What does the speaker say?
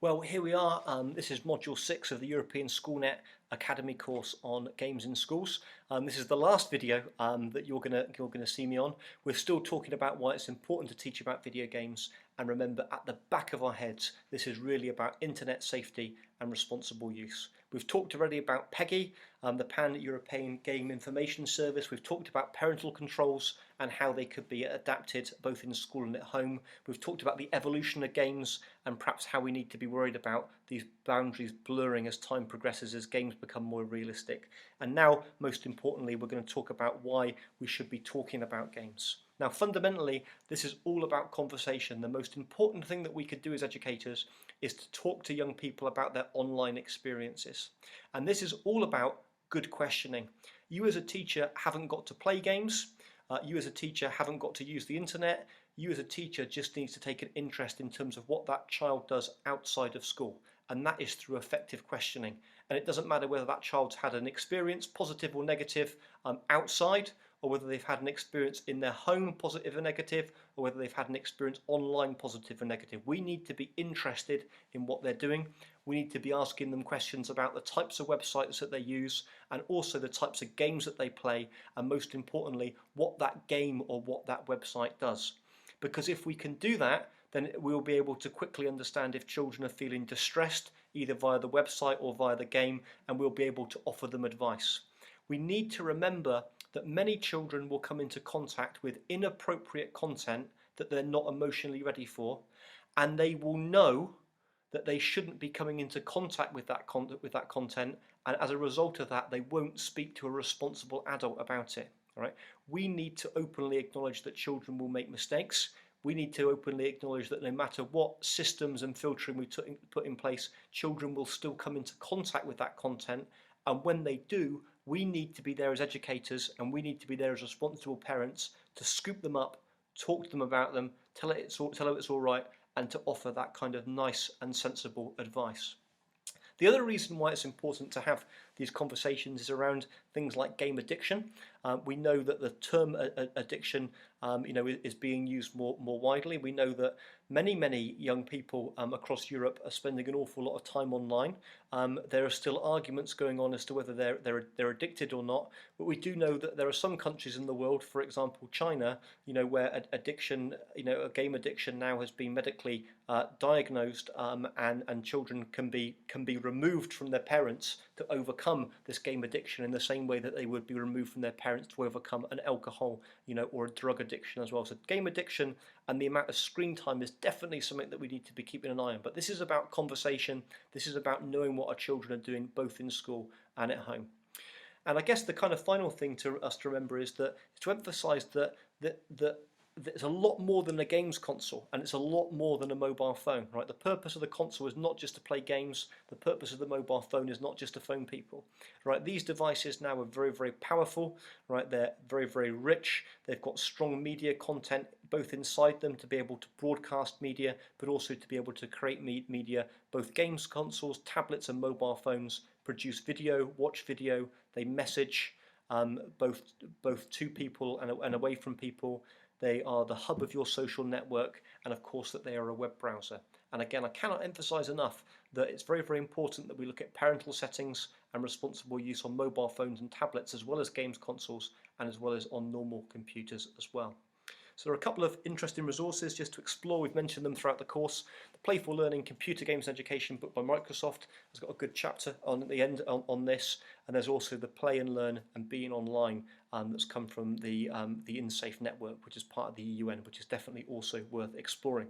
Well, here we are. This is Module 6 of the European SchoolNet Academy course on games in schools. This is the last video that you're gonna see me on. We're still talking about why it's important to teach about video games, and remember, at the back of our heads, this is really about internet safety and responsible use. We've talked already about PEGI, the Pan-European Game Information Service. We've talked about parental controls and how they could be adapted both in school and at home. We've talked about the evolution of games and perhaps how we need to be worried about these boundaries blurring as time progresses, as games become more realistic. And now, most importantly, we're going to talk about why we should be talking about games. Now, fundamentally, this is all about conversation. The most important thing that we could do as educators is to talk to young people about their online experiences. And this is all about good questioning. You as a teacher haven't got to play games. You as a teacher haven't got to use the internet. You as a teacher just needs to take an interest in terms of what that child does outside of school. And that is through effective questioning. And it doesn't matter whether that child's had an experience, positive or negative, outside, or whether they've had an experience in their home, positive or negative, or whether they've had an experience online, positive or negative. We need to be interested in what they're doing. We need to be asking them questions about the types of websites that they use, and also the types of games that they play, and most importantly, what that game or what that website does. Because if we can do that, then we'll be able to quickly understand if children are feeling distressed, either via the website or via the game, and we'll be able to offer them advice. We need to remember that many children will come into contact with inappropriate content that they're not emotionally ready for, and they will know that they shouldn't be coming into contact with that content, and as a result of that, they won't speak to a responsible adult about it. All right? We need to openly acknowledge that children will make mistakes. We need to openly acknowledge that no matter what systems and filtering we put in place, children will still come into contact with that content, and when they do, we need to be there as educators, and we need to be there as responsible parents to scoop them up, talk to them about them, tell them it's all right, and to offer that kind of nice and sensible advice. The other reason why it's important to have these conversations is around things like game addiction. We know that the term addiction, is being used more widely. We know that many young people across Europe are spending an awful lot of time online. There are still arguments going on as to whether they're addicted or not. But we do know that there are some countries in the world, for example China, where addiction, a game addiction now has been medically diagnosed, and children can be removed from their parents to overcome this game addiction in the same way that they would be removed from their parents to overcome an alcohol, or a drug addiction as well. So game addiction and the amount of screen time is definitely something that we need to be keeping an eye on. But this is about conversation. This is about knowing what our children are doing both in school and at home. And I guess the kind of final thing to us to remember is to emphasize that it's a lot more than a games console, and it's a lot more than a mobile phone, right? The purpose of the console is not just to play games. The purpose of the mobile phone is not just to phone people, right? These devices now are very powerful, right? They're very rich. They've got strong media content both inside them to be able to broadcast media, but also to be able to create media. Both games consoles, tablets and mobile phones produce video, watch video. They message both to people and away from people. They are the hub of your social network, and of course that they are a web browser. And again, I cannot emphasize enough that it's very important that we look at parental settings and responsible use on mobile phones and tablets, as well as games consoles, and as well as on normal computers as well. So there are a couple of interesting resources just to explore. We've mentioned them throughout the course. The Playful Learning Computer Games and Education book by Microsoft has got a good chapter on the end on this, and there's also the Play and Learn and Being Online that's come from the InSafe network, which is part of the UN, which is definitely also worth exploring.